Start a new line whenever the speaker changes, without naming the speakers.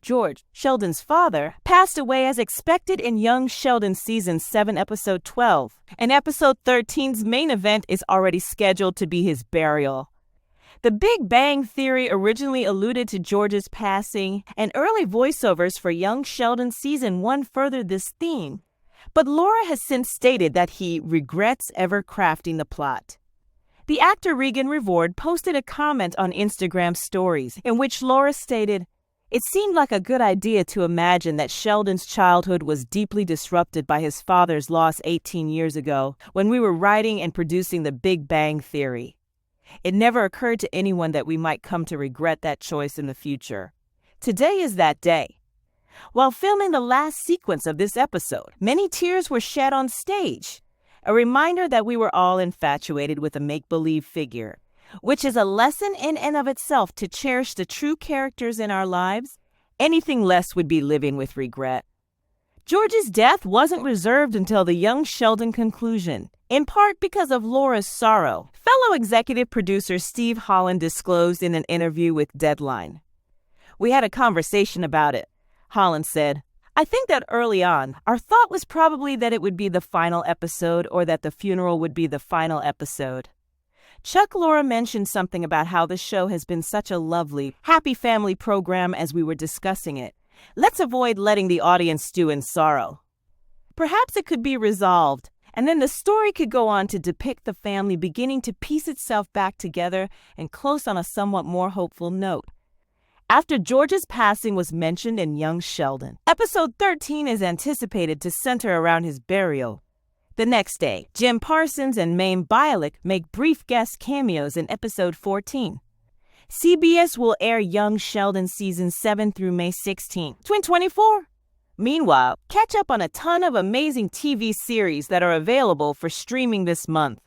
George, Sheldon's father, passed away as expected in Young Sheldon Season 7, Episode 12, and Episode 13's main event is already scheduled to be his burial. The Big Bang Theory originally alluded to George's passing, and early voiceovers for Young Sheldon Season 1 furthered this theme. But Laura has since stated that he regrets ever crafting the plot. The actor Regan Reward posted a comment on Instagram stories in which Laura stated, "It seemed like a good idea to imagine that Sheldon's childhood was deeply disrupted by his father's loss 18 years ago when we were writing and producing The Big Bang Theory. It never occurred to anyone that we might come to regret that choice in the future. Today is that day." While filming the last sequence of this episode, many tears were shed on stage, a reminder that we were all infatuated with a make-believe figure, which is a lesson in and of itself to cherish the true characters in our lives. Anything less would be living with regret. George's death wasn't reserved until the Young Sheldon conclusion, in part because of Laura's sorrow, fellow executive producer Steve Holland disclosed in an interview with Deadline. "We had a conversation about it," Holland said. "I think that early on, our thought was probably that it would be the final episode or that the funeral would be the final episode." Chuck Lorre mentioned something about how the show has been such a lovely, happy family program as we were discussing it. Let's avoid letting the audience stew in sorrow. Perhaps it could be resolved, and then the story could go on to depict the family beginning to piece itself back together and close on a somewhat more hopeful note. After George's passing was mentioned in Young Sheldon, Episode 13 is anticipated to center around his burial. The next day, Jim Parsons and Mayim Bialik make brief guest cameos in Episode 14. CBS will air Young Sheldon Season 7 through May 16, 2024. Meanwhile, catch up on a ton of amazing TV series that are available for streaming this month.